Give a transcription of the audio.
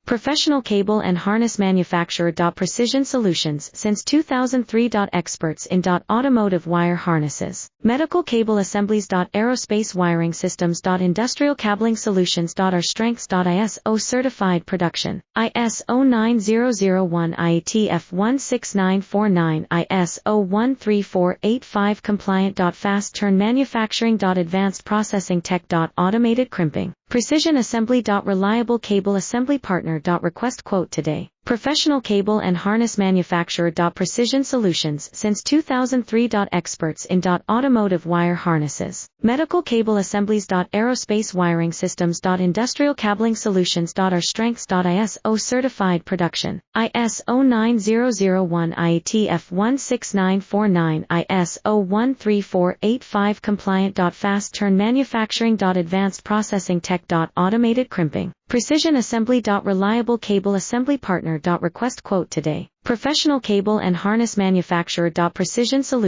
Professional cable and harness manufacturer. Precision Solutions since 2003. Experts in automotive wire harnesses, medical cable assemblies. Aerospace wiring systems. Industrial cabling solutions. Our strengths. ISO certified production, ISO9001 IATF 16949 ISO13485 compliant. Fast turn manufacturing. Advanced processing tech. Automated crimping, precision assembly. Reliable cable assembly partner. Request quote today. Professional cable and harness manufacturer. Precision Solutions since 2003. Experts in automotive wire harnesses, medical cable assemblies. Aerospace wiring systems. Industrial cabling solutions. Our strengths. ISO certified production, ISO9001 IATF 16949 ISO13485 compliant. Fast turn manufacturing. Advanced processing tech. Automated crimping, precision assembly. Reliable cable assembly partner. Request quote today. Professional cable and harness manufacturer. Precision Solutions.